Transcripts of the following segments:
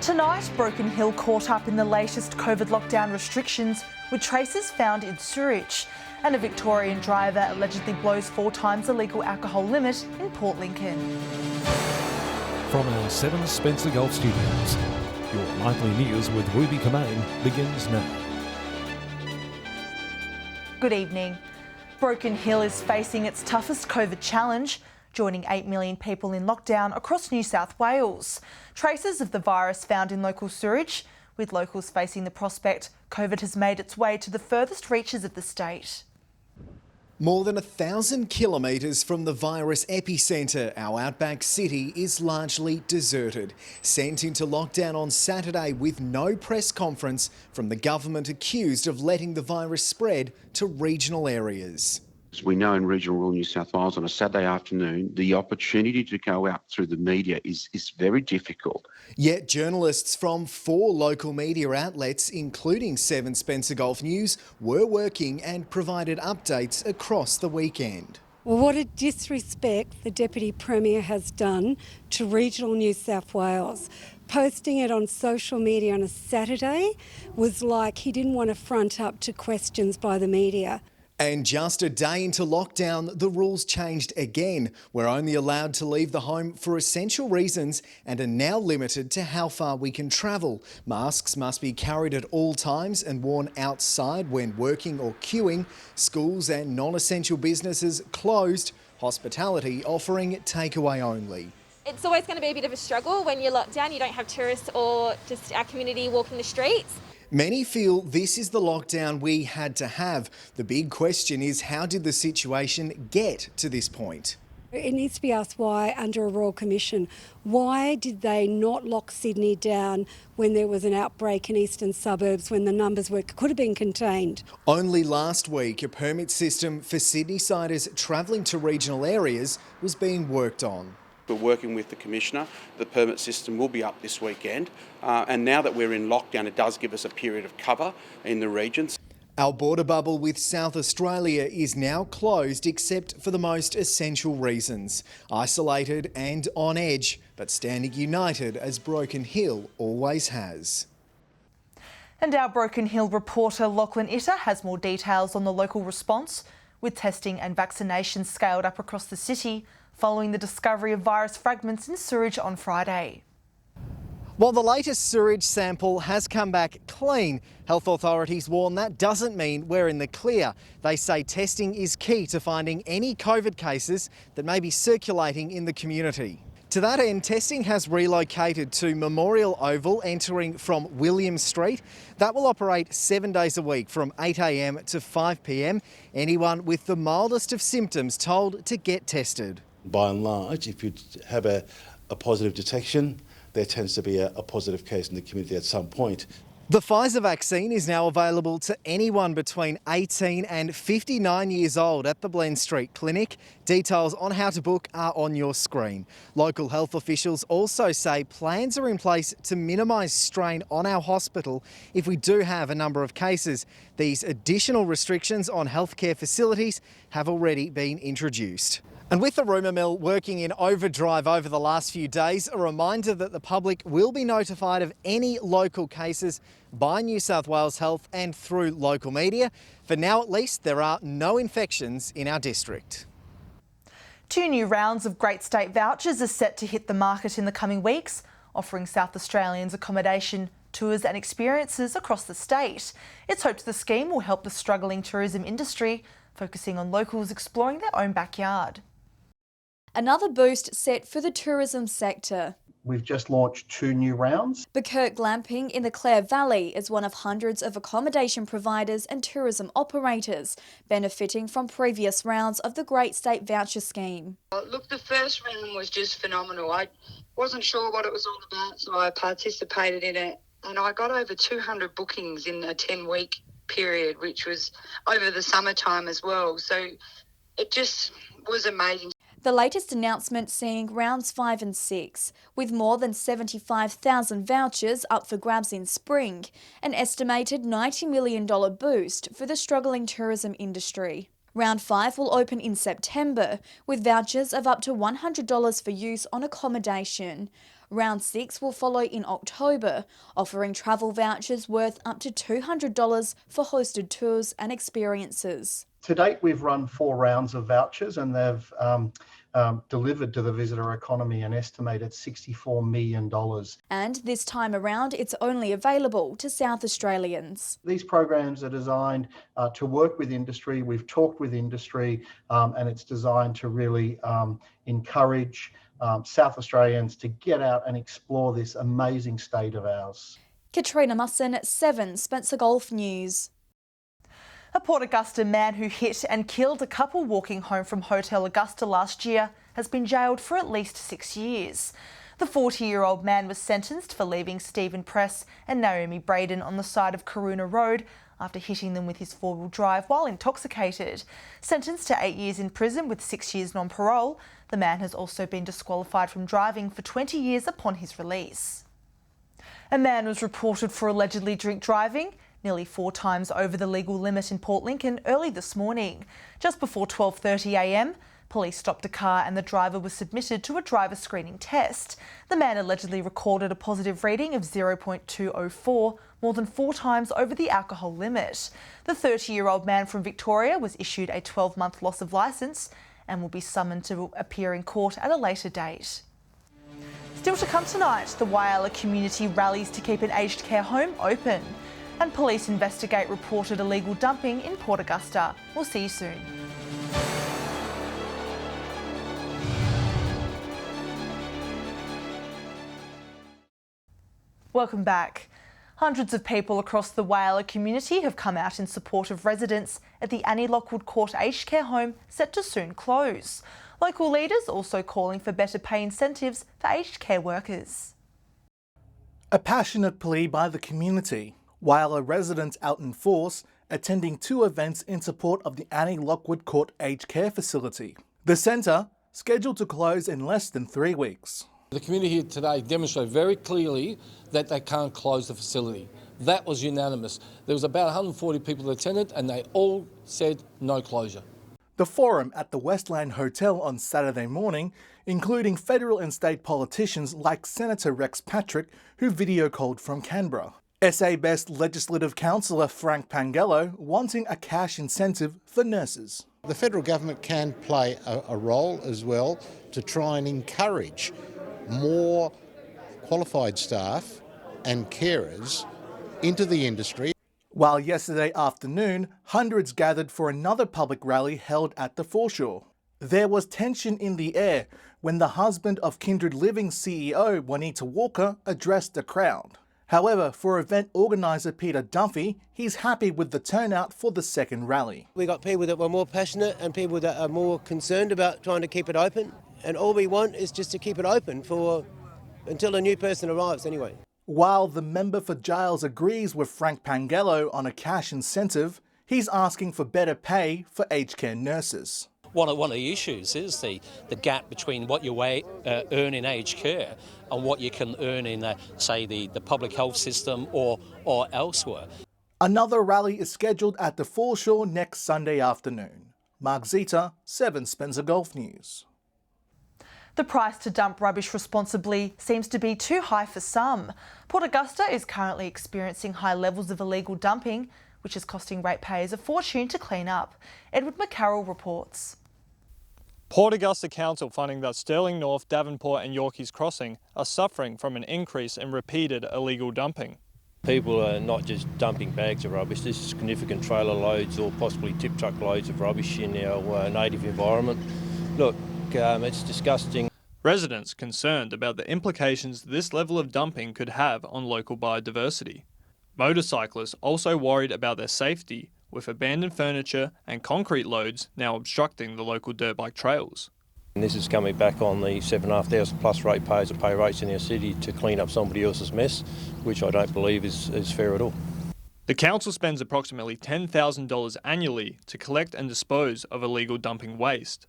Tonight, Broken Hill caught up in the latest COVID lockdown restrictions with traces found in sewage. And a Victorian driver allegedly blows 4 times the legal alcohol limit in Port Lincoln. From our 7 Spencer Golf Studios, your nightly news with Ruby Kamain begins now. Good evening. Broken Hill is facing its toughest COVID challenge, joining 8 million people in lockdown across New South Wales. Traces of the virus found in local sewage, with locals facing the prospect COVID has made its way to the furthest reaches of the state. More than 1,000 kilometres from the virus epicentre, our outback city is largely deserted. Sent into lockdown on Saturday with no press conference from the government accused of letting the virus spread to regional areas. As we know, in regional rural New South Wales on a Saturday afternoon, the opportunity to go out through the media is very difficult. Yet journalists from 4 local media outlets, including 7 Spencer Golf News, were working and provided updates across the weekend. Well, what a disrespect the Deputy Premier has done to regional New South Wales. Posting it on social media on a Saturday was like he didn't want to front up to questions by the media. And just a day into lockdown, the rules changed again. We're only allowed to leave the home for essential reasons and are now limited to how far we can travel. Masks must be carried at all times and worn outside when working or queuing. Schools and non-essential businesses closed. Hospitality offering takeaway only. It's always going to be a bit of a struggle when you're locked down. You don't have tourists or just our community walking the streets. Many feel this is the lockdown we had to have. The big question is, how did the situation get to this point? It needs to be asked why under a Royal Commission. Why did they not lock Sydney down when there was an outbreak in eastern suburbs, when the numbers could have been contained? Only last week, a permit system for Sydney-siders travelling to regional areas was being worked on. We're working with the Commissioner. The permit system will be up this weekend. And now that we're in lockdown, it does give us a period of cover in the regions. Our border bubble with South Australia is now closed except for the most essential reasons. Isolated and on edge, but standing united as Broken Hill always has. And our Broken Hill reporter Lachlan Itter has more details on the local response, with testing and vaccinations scaled up across the city following the discovery of virus fragments in sewage on Friday. While the latest sewage sample has come back clean, health authorities warn that doesn't mean we're in the clear. They say testing is key to finding any COVID cases that may be circulating in the community. To that end, testing has relocated to Memorial Oval, entering from William Street. That will operate 7 days a week from 8 a.m. to 5 p.m. Anyone with the mildest of symptoms told to get tested. By and large, if you have a positive detection, there tends to be a positive case in the community at some point. The Pfizer vaccine is now available to anyone between 18 and 59 years old at the Blen Street Clinic. Details on how to book are on your screen. Local health officials also say plans are in place to minimise strain on our hospital if we do have a number of cases. These additional restrictions on healthcare facilities have already been introduced. And with the rumour mill working in overdrive over the last few days, a reminder that the public will be notified of any local cases by New South Wales Health and through local media. For now at least, there are no infections in our district. 2 new rounds of Great State Vouchers are set to hit the market in the coming weeks, offering South Australians accommodation, tours and experiences across the state. It's hoped the scheme will help the struggling tourism industry, focusing on locals exploring their own backyard. Another boost set for the tourism sector. We've just launched 2 new rounds. Burkirk Glamping in the Clare Valley is one of hundreds of accommodation providers and tourism operators benefiting from previous rounds of the Great State Voucher Scheme. Look, the first round was just phenomenal. I wasn't sure what it was all about, so I participated in it, and I got over 200 bookings in a 10-week period, which was over the summertime as well. So it just was amazing. The latest announcement seeing rounds 5 and 6, with more than 75,000 vouchers up for grabs in spring, an estimated $90 million boost for the struggling tourism industry. Round 5 will open in September, with vouchers of up to $100 for use on accommodation. Round 6 will follow in October, offering travel vouchers worth up to $200 for hosted tours and experiences. To date, we've run 4 rounds of vouchers and they've delivered to the visitor economy an estimated $64 million. And this time around, it's only available to South Australians. These programs are designed to work with industry. We've talked with industry and it's designed to really encourage South Australians to get out and explore this amazing state of ours. Katrina Musson, 7 Spencer Golf News. A Port Augusta man who hit and killed a couple walking home from Hotel Augusta last year has been jailed for at least 6 years. The 40-year-old man was sentenced for leaving Stephen Press and Naomi Braden on the side of Karoona Road after hitting them with his four-wheel drive while intoxicated. Sentenced to 8 years in prison with 6 years non-parole, the man has also been disqualified from driving for 20 years upon his release. A man was reported for allegedly drink driving nearly 4 times over the legal limit in Port Lincoln early this morning. Just before 12:30 a.m, police stopped a car and the driver was submitted to a driver screening test. The man allegedly recorded a positive reading of 0.204, more than 4 times over the alcohol limit. The 30-year-old man from Victoria was issued a 12-month loss of licence and will be summoned to appear in court at a later date. Still to come tonight, the Whyalla community rallies to keep an aged care home open. And police investigate reported illegal dumping in Port Augusta. We'll see you soon. Welcome back. Hundreds of people across the Whyalla community have come out in support of residents at the Annie Lockwood Court aged care home set to soon close. Local leaders also calling for better pay incentives for aged care workers. A passionate plea by the community. Whyalla residents out in force, attending 2 events in support of the Annie Lockwood Court Aged Care Facility. The centre, scheduled to close in less than 3 weeks. The community here today demonstrated very clearly that they can't close the facility. That was unanimous. There was about 140 people that attended and they all said no closure. The forum at the Westland Hotel on Saturday morning, including federal and state politicians like Senator Rex Patrick, who video called from Canberra. SA Best Legislative Councillor Frank Pangello wanting a cash incentive for nurses. The federal government can play a role as well to try and encourage more qualified staff and carers into the industry. While yesterday afternoon, hundreds gathered for another public rally held at the foreshore. There was tension in the air when the husband of Kindred Living CEO Juanita Walker addressed the crowd. However, for event organiser Peter Duffy, he's happy with the turnout for the second rally. We got people that were more passionate and people that are more concerned about trying to keep it open. And all we want is just to keep it open until a new person arrives anyway. While the member for Giles agrees with Frank Pangello on a cash incentive, he's asking for better pay for aged care nurses. One of the issues is the gap between what you earn in aged care and what you can earn in, say, the public health system or elsewhere. Another rally is scheduled at the foreshore next Sunday afternoon. Mark Zita, 7 Spencer Golf News. The price to dump rubbish responsibly seems to be too high for some. Port Augusta is currently experiencing high levels of illegal dumping, which is costing ratepayers a fortune to clean up. Edward McCarroll reports. Port Augusta Council finding that Stirling North, Davenport and Yorkeys Crossing are suffering from an increase in repeated illegal dumping. People are not just dumping bags of rubbish, there's significant trailer loads or possibly tip truck loads of rubbish in our native environment. Look, it's disgusting. Residents concerned about the implications this level of dumping could have on local biodiversity. Motorcyclists also worried about their safety, with abandoned furniture and concrete loads now obstructing the local dirt bike trails. And this is coming back on the 7,500 plus ratepayers that pay rates in our city to clean up somebody else's mess, which I don't believe is fair at all. The council spends approximately $10,000 annually to collect and dispose of illegal dumping waste,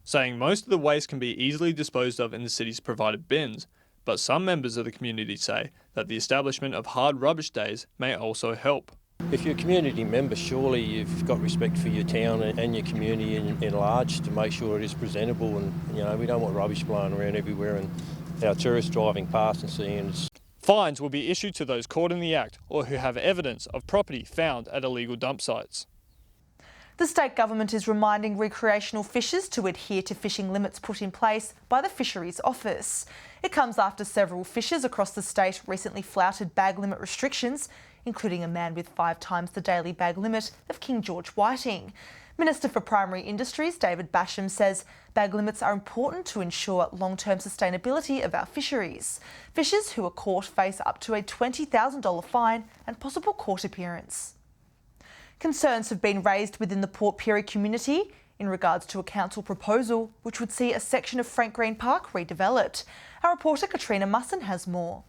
saying most of the waste can be easily disposed of in the city's provided bins, but some members of the community say that the establishment of hard rubbish days may also help. If you're a community member, surely you've got respect for your town and your community in large to make sure it is presentable, and we don't want rubbish blowing around everywhere, and our tourists driving past and seeing us. Fines will be issued to those caught in the act or who have evidence of property found at illegal dump sites. The state government is reminding recreational fishers to adhere to fishing limits put in place by the Fisheries Office. It comes after several fishers across the state recently flouted bag limit restrictions, including a man with 5 times the daily bag limit of King George whiting. Minister for Primary Industries David Basham says bag limits are important to ensure long-term sustainability of our fisheries. Fishers who are caught face up to a $20,000 fine and possible court appearance. Concerns have been raised within the Port Pirie community in regards to a council proposal which would see a section of Frank Green Park redeveloped. Our reporter Katrina Musson has more.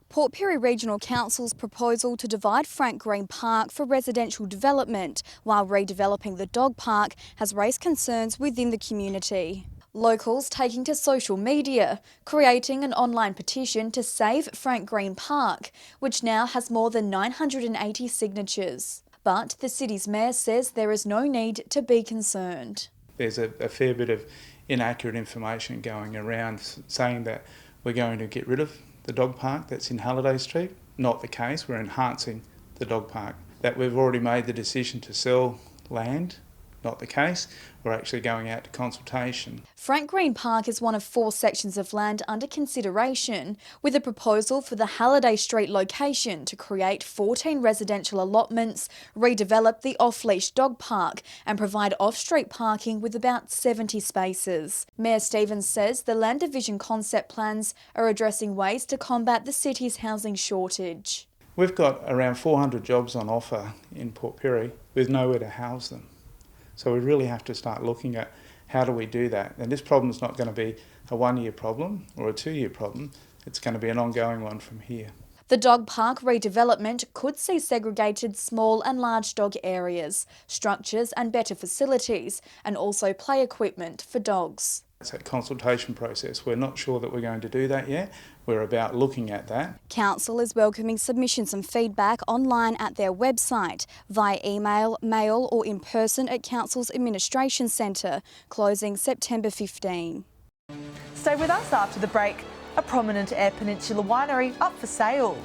Port Pirie Regional Council's proposal to divide Frank Green Park for residential development while redeveloping the dog park has raised concerns within the community. Locals taking to social media, creating an online petition to save Frank Green Park, which now has more than 980 signatures. But the city's mayor says there is no need to be concerned. There's a fair bit of inaccurate information going around saying that we're going to get rid of the dog park that's in Halliday Street. Not the case, we're enhancing the dog park. That we've already made the decision to sell land, not the case. We're actually going out to consultation. Frank Green Park is one of 4 sections of land under consideration, with a proposal for the Halliday Street location to create 14 residential allotments, redevelop the off-leash dog park and provide off-street parking with about 70 spaces. Mayor Stevens says the land division concept plans are addressing ways to combat the city's housing shortage. We've got around 400 jobs on offer in Port Pirie with nowhere to house them. So we really have to start looking at how do we do that. And this problem is not going to be a 1-year problem or a 2-year problem. It's going to be an ongoing one from here. The dog park redevelopment could see segregated small and large dog areas, structures and better facilities, and also play equipment for dogs. It's a consultation process. We're not sure that we're going to do that yet. We're about looking at that. Council is welcoming submissions and feedback online at their website, via email, mail or in person at Council's Administration Centre, closing September 15. Stay with us after the break. A prominent Eyre Peninsula winery up for sale,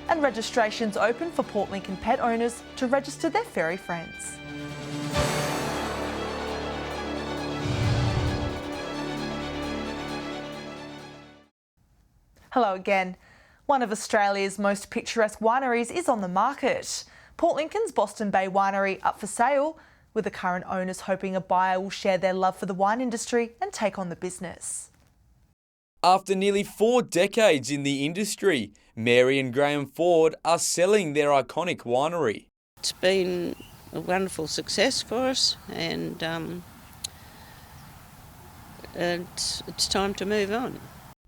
and registrations open for Port Lincoln pet owners to register their furry friends. Hello again. One of Australia's most picturesque wineries is on the market. Port Lincoln's Boston Bay Winery up for sale, with the current owners hoping a buyer will share their love for the wine industry and take on the business. After nearly 4 decades in the industry, Mary and Graham Ford are selling their iconic winery. It's been a wonderful success for us, and it's time to move on.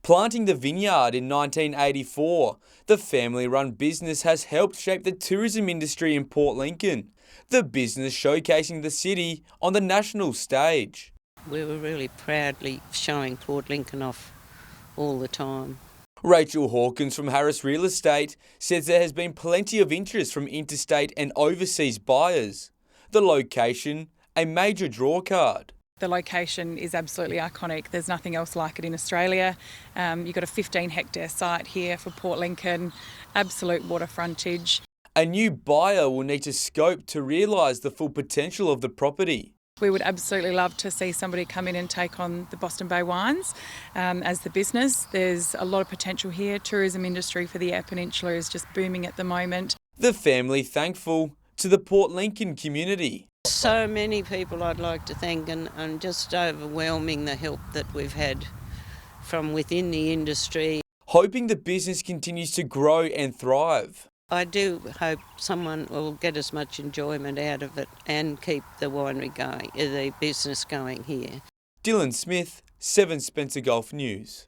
Planting the vineyard in 1984, the family-run business has helped shape the tourism industry in Port Lincoln, the business showcasing the city on the national stage. We were really proudly showing Port Lincoln off all the time. Rachel Hawkins from Harris Real Estate says there has been plenty of interest from interstate and overseas buyers. The location, a major draw card. The location is absolutely iconic. There's nothing else like it in Australia. You've got a 15-hectare site here for Port Lincoln, absolute water frontage. A new buyer will need to scope to realise the full potential of the property. We would absolutely love to see somebody come in and take on the Boston Bay wines as the business. There's a lot of potential here. Tourism industry for the Eyre Peninsula is just booming at the moment. The family thankful to the Port Lincoln community. So many people I'd like to thank, and just overwhelming the help that we've had from within the industry. Hoping the business continues to grow and thrive. I do hope someone will get as much enjoyment out of it and keep the winery going, the business going here. Dylan Smith, 7 Spencer Gulf News.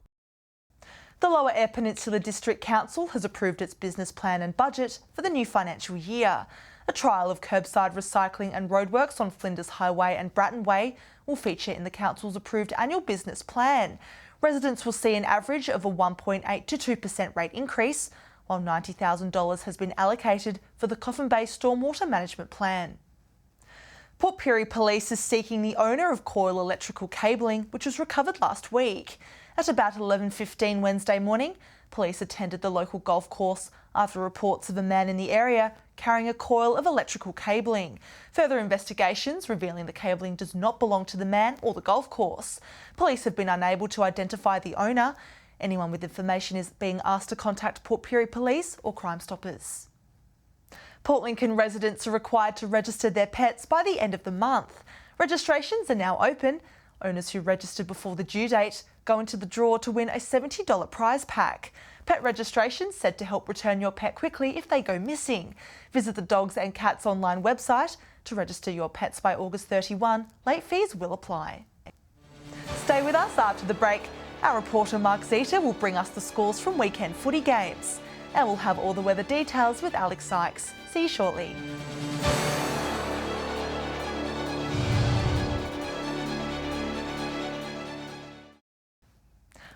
The Lower Eyre Peninsula District Council has approved its business plan and budget for the new financial year. A trial of curbside recycling and roadworks on Flinders Highway and Bratton Way will feature in the council's approved annual business plan. Residents will see an average of a 1.8 to 2% rate increase, while $90,000 has been allocated for the Coffin Bay Stormwater Management Plan. Port Pirie Police is seeking the owner of coil electrical cabling, which was recovered last week. At about 11:15 Wednesday morning, police attended the local golf course after reports of a man in the area carrying a coil of electrical cabling. Further investigations revealing the cabling does not belong to the man or the golf course. Police have been unable to identify the owner. Anyone with information is being asked to contact Port Pirie Police or Crime Stoppers. Port Lincoln residents are required to register their pets by the end of the month. Registrations are now open. Owners who registered before the due date go into the draw to win a $70 prize pack. Pet registration said to help return your pet quickly if they go missing. Visit the Dogs and Cats online website to register your pets by August 31. Late fees will apply. Stay with us after the break. Our reporter Mark Zeta will bring us the scores from weekend footy games. And we'll have all the weather details with Alex Sykes. See you shortly.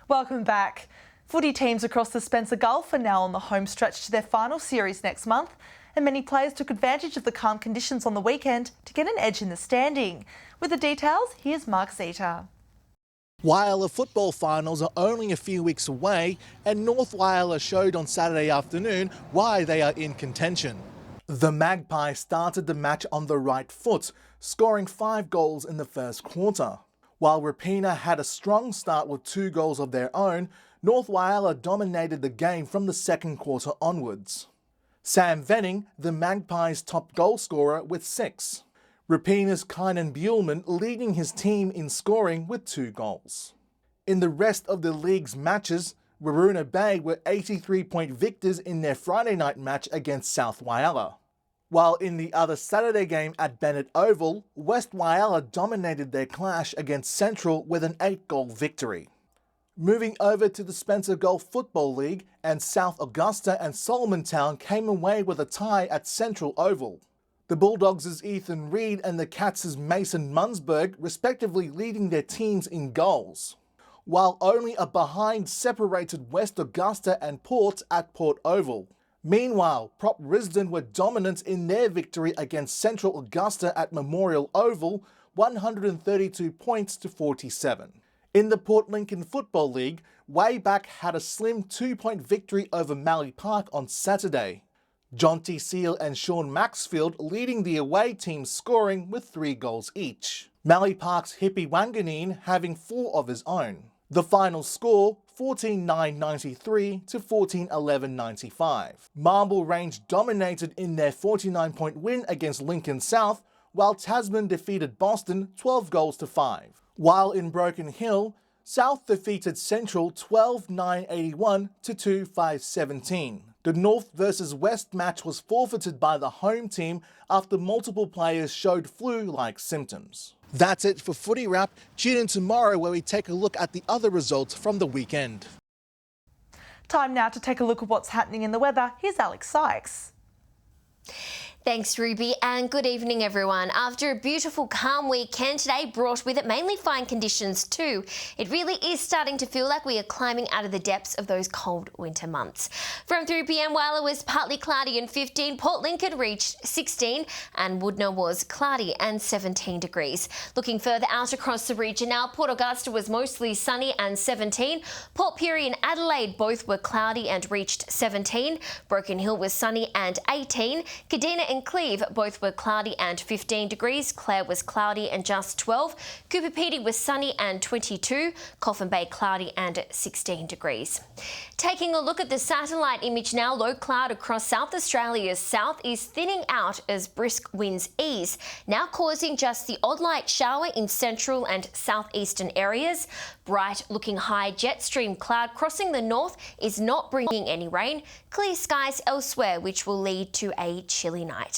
Welcome back. Footy teams across the Spencer Gulf are now on the home stretch to their final series next month, and many players took advantage of the calm conditions on the weekend to get an edge in the standing. With the details, here's Mark Zeta. Whyalla football finals are only a few weeks away, and North Whyalla showed on Saturday afternoon why they are in contention. The Magpies started the match on the right foot, scoring 5 goals in the first quarter. While Rapina had a strong start with 2 goals of their own, North Whyalla dominated the game from the second quarter onwards. Sam Venning, the Magpies' top goal scorer, with 6. Rapina's Kynan Buellman leading his team in scoring with 2 goals. In the rest of the league's matches, Waroona Bay were 83-point victors in their Friday night match against South Whyalla. While in the other Saturday game at Bennett Oval, West Whyalla dominated their clash against Central with an 8-goal victory. Moving over to the Spencer Gulf Football League, and South Augusta and Solomon Town came away with a tie at Central Oval. The Bulldogs' Ethan Reid and the Cats' Mason Munsberg respectively leading their teams in goals, while only a behind separated West Augusta and Port at Port Oval. Meanwhile, Prop Risdon were dominant in their victory against Central Augusta at Memorial Oval, 132 points to 47. In the Port Lincoln Football League, Wayback had a slim 2-point victory over Mallee Park on Saturday. Jonty Seal and Sean Maxfield leading the away team scoring with 3 goals each. Mallee Park's Hippie Wanganeen having 4 of his own. The final score, 14-9-93 to 14-11-95. Marble Range dominated in their 49-point win against Lincoln South, while Tasman defeated Boston 12 goals to 5. While in Broken Hill, South defeated Central 12-9-81 to 2-5-17. The North versus West match was forfeited by the home team after multiple players showed flu-like symptoms. That's it for Footy Wrap. Tune in tomorrow where we take a look at the other results from the weekend. Time now to take a look at what's happening in the weather. Here's Alex Sykes. Thanks, Ruby, and good evening, everyone. After a beautiful, calm weekend, today brought with it mainly fine conditions too. It really is starting to feel like we are climbing out of the depths of those cold winter months. From 3 p.m, Whyalla was partly cloudy and 15, Port Lincoln reached 16, and Woodner was cloudy and 17 degrees. Looking further out across the region now, Port Augusta was mostly sunny and 17. Port Pirie and Adelaide both were cloudy and reached 17. Broken Hill was sunny and 18. Kadina and Cleve both were cloudy and 15 degrees. Clare was cloudy and just 12. Cooper Pedy was sunny and 22. Coffin Bay cloudy and 16 degrees. Taking a look at the satellite image now, low cloud across South Australia's south is thinning out as brisk winds ease, now causing just the odd light shower in central and southeastern areas. Bright looking high jet stream cloud crossing the north is not bringing any rain. Clear skies elsewhere, which will lead to a chilly night.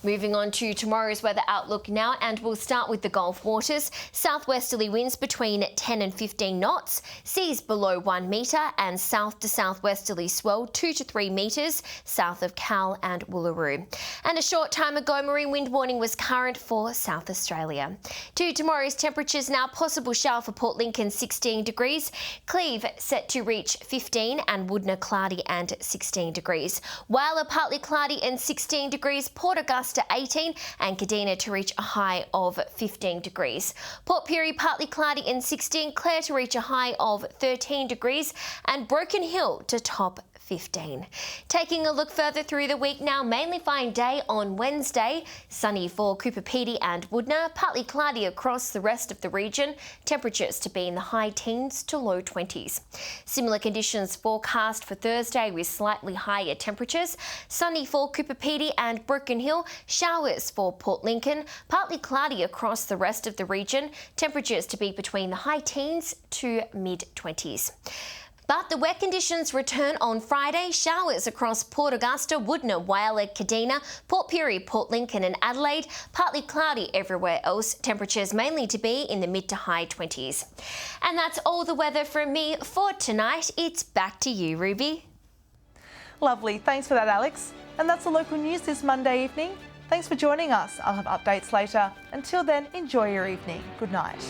Moving on to tomorrow's weather outlook now, and we'll start with the Gulf waters. Southwesterly winds between 10 and 15 knots, seas below 1 metre, and south to southwesterly swell 2 to 3 metres south of Cal and Woolaroo. And a short time ago, marine wind warning was current for South Australia. To tomorrow's temperatures now, possible shower for Port Lincoln 6 16 degrees. Cleve set to reach 15 and Woodna cloudy and 16 degrees. Whyalla partly cloudy and 16 degrees. Port Augusta 18 and Kadina to reach a high of 15 degrees. Port Pirie partly cloudy and 16. Clare to reach a high of 13 degrees and Broken Hill to top 15. Taking a look further through the week now, mainly fine day on Wednesday, sunny for Cooper Pedy and Woodna, partly cloudy across the rest of the region, temperatures to be in the high teens to low 20s. Similar conditions forecast for Thursday with slightly higher temperatures, sunny for Cooper Pedy and Broken Hill, showers for Port Lincoln, partly cloudy across the rest of the region, temperatures to be between the high teens to mid 20s. But the wet conditions return on Friday. Showers across Port Augusta, Woodna, Whyalla, Kadina, Port Pirie, Port Lincoln and Adelaide. Partly cloudy everywhere else. Temperatures mainly to be in the mid to high 20s. And that's all the weather from me for tonight. It's back to you, Ruby. Lovely. Thanks for that, Alex. And that's the local news this Monday evening. Thanks for joining us. I'll have updates later. Until then, enjoy your evening. Good night.